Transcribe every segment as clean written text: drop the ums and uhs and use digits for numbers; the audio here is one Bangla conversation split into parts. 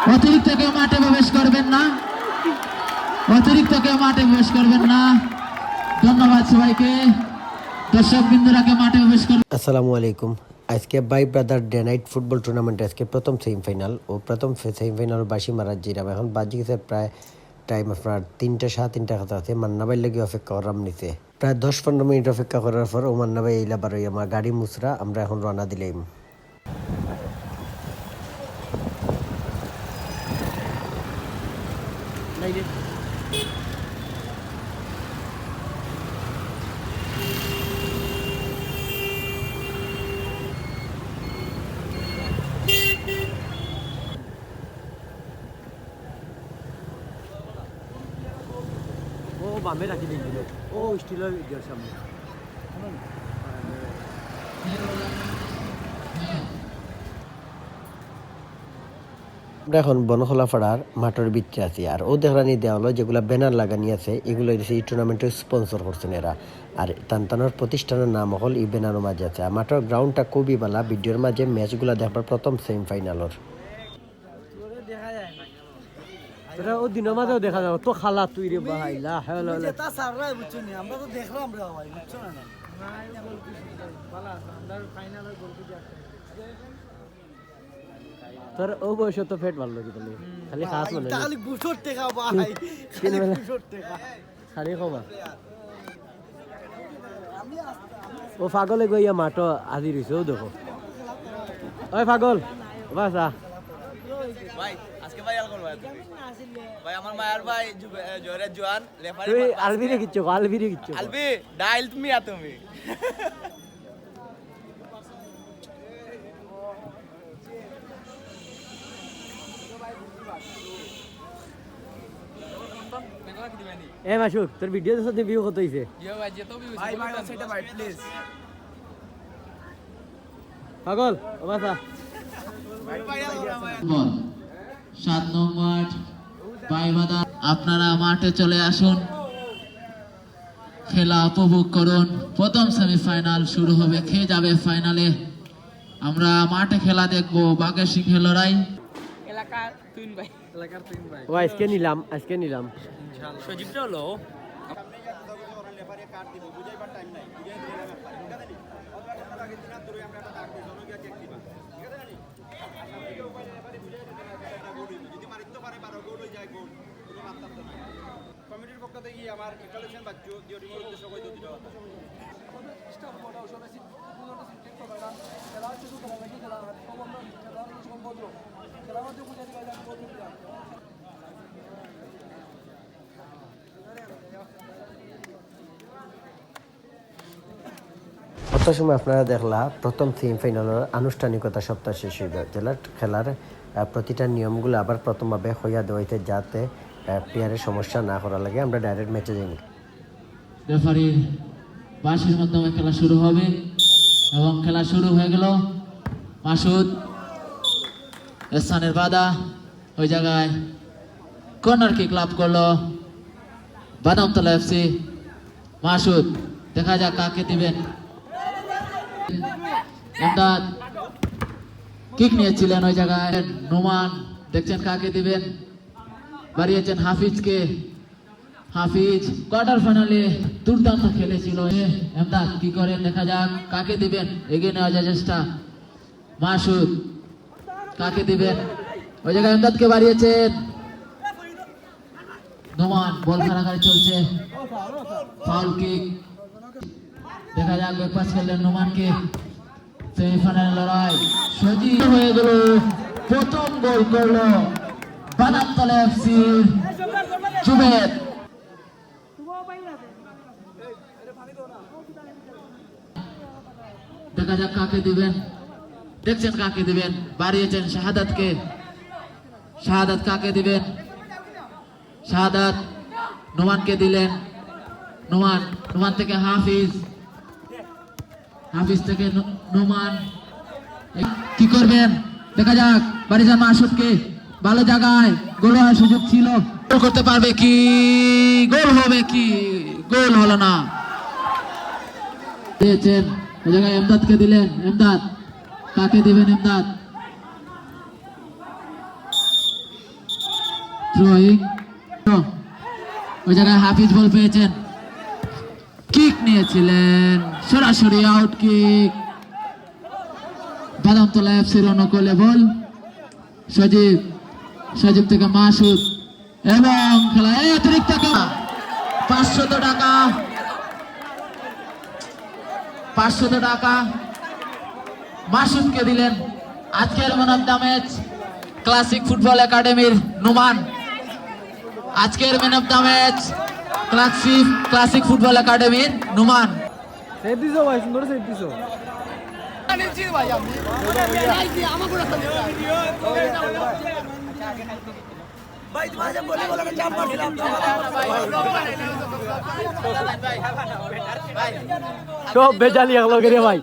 অতিরিক্ত কেউ মাঠে প্রবেশ করবেন না, অতিরিক্ত কেউ মাঠে প্রবেশ করবেন না। ধন্যবাদ সবাইকে। দর্শক বিন্দুরাকে মাঠে প্রবেশ করবেন। আসসালামু আলাইকুম। আজকে বাই ব্রাদার ডে নাইট ফুটবল টুর্নামেন্টে আজকে প্রথম সেমিফাইনাল ও প্রথম সেমিফাইনাল বাসি মারার জিরাম এখন বাজি গেছে প্রায় টাইম আপনার 3টা 3:30 কথা আছে। মান্না ভাই লেগে অপেক্ষা করাম নিতে প্রায় 10-15 মিনিট অপেক্ষা করার পর ও মান্না ভাই এইলা বারোই আমার গাড়ি মুসরা আমরা এখন রওনা দিলাম। ও বামে রাখি দিল ও স্টিলের গের সামনে আমরা এখন বনখোলাপাড়ার মাঠের ভিতরে আছি আর ও দেখানি দেওয়া হলো যেগুলো ব্যানার লাগানি আছে এগুলো এই টুর্নামেন্টের স্পন্সর করছেন এরা আর তান্তানোর প্রতিষ্ঠানের নাম হল এই ব্যানারের মাঝে আছে। আর মাঠের গ্রাউন্ডটা খুবই ভালো, ভিডিওর মাঝে ম্যাচগুলো দেখবার প্রথম সেমিফাইনালের ও দিনের মাঝেও দেখা যাবে তো খালা তুই রে ভাইলা হ্যালো তা সাররাই বুঝছো নি আমরা তো দেখলাম রে ভাই বুঝছো না তোর ও বয়স তো ফেট ভালো লাগে তাহলে খালি খাস মনে খালি বুঝোর টেকা ভাই খালি বুঝোর টেকা খালি খাবা ও পাগলে গইয়া মাটো আজি রইছে ও দেখো ওই পাগল বাসা ভাই আজকে ভাই আলকল ভাই ভাই আমার মায়ার ভাই জয়রাজ জোয়ান রেফারি তুই আলবিরে কিচ্ছু আলবিরে কিচ্ছু আলবি ডাইল তুমি আর তুমি এ মাসুক তোর ভিডিও তো সত্যি ভিউ কত হইছে ভাই ভাই সেটা ভাই প্লিজ পাগল ও বাসা 7 নম্বর বাইবাদা, আপনারা মাঠে চলে আসুন, খেলা উপভোগ করুন। প্রথম সেমিফাইনাল শুরু হবে, খেয়ে যাবে ফাইনালে। আমরা মাঠে খেলা দেখবো, বাঘের সিংহে লড়াই। ও আজকে নিলাম সজীবটা হলো কমিটির পক্ষ থেকে আমার ইনস্টলেশন বা জিওটির উদ্দেশ্য করে দিতে হবে অত সময় আপনারা দেখলা প্রথম সেমিফাইনালের আনুষ্ঠানিকতা সপ্তাহ শেষ হয়ে যায়। জেলার খেলার প্রতিটা নিয়মগুলো আবার প্রথমভাবে হইয়া দেওয়াইতে যাতে প্লেয়ারের সমস্যা না করা লাগে। আমরা ডাইরেক্ট ম্যাচে যাই। রেফারির বাঁশির মাধ্যমে খেলা শুরু হবে এবং খেলা শুরু হয়ে গেল। মাসুদ স্থানের বাধা, ওই জায়গায় কর্নার কিক লাভ করলো বাদামতলা এফসি। মাসুদ দেখা যাক কাকে দিবেন। এমদাদ কিক নিয়েছিলেন ওই জায়গায়। নোমান দেখছেন কাকে দিবেন, বাড়িয়েছেন হাফিজকে। হাফিজ কোয়ার্টার ফাইনালে দুর্দান্ত খেলেছিল। এমদাদ কি করেন দেখা যাক কাকে দিবেন, এগিয়ে নেওয়া যায় চেষ্টা। মাসুদ কাকে দিবেন, ওই জায়গায় এমদাদকে বাড়িয়েছেন। নোমান বল খারাখারি চলছে, ফাউল কিক দেখা যাক ব্যাকপাস খেললেন নোমানকে। সেমিফাইনাল লড়াই সজীব হয়ে গেল, প্রথম গোল করলো বাদামতলা এফসি জুবেদ। দেখা যাক কাকে দিবেন, দেখছেন কাকে দিবেন, বাড়িয়েছেন শাহাদাতকে। শাহাদাত কাকে দিবেন, শাহাদাত নোমানকে দিলেন। নোমান থেকে হাফিজ, হাফিজ থেকে নোমান কি করবেন দেখা যাক। বাড়িয়েছেন মাসুদকে, ভালো জায়গায় গোল হওয়ার সুযোগ ছিল, গোল করতে পারবে কি, গোল হবে কি, গোল হলো না। দিয়েছেন ওই জায়গায় এমদাদকে দিলেন। এমদাদ কাকে দিবেন, এমদাদ থ্রোয়িং, ওই জায়গায় হাফিজ বল পেয়েছেন, কিক নিয়েছিলেন, সরাসরি আউট কিক। বাদামতলা এফসির অনুকূলে বল, সজীব, সজীব থেকে মাসুদ এবং খেলায় অতিরিক্ত টাকা 500 টাকা, 500 টাকা মাসুদকে দিলেন। আজকের man of the match classic football একাডেমির নুমান। আজকের man of the match classic football একাডেমির নুমান। ভাই তোমার যে বলে বলে চাপ মারছিলাম সব বেজালি আগলো করে ভাই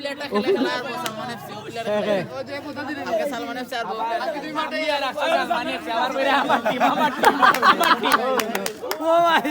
ও ভাই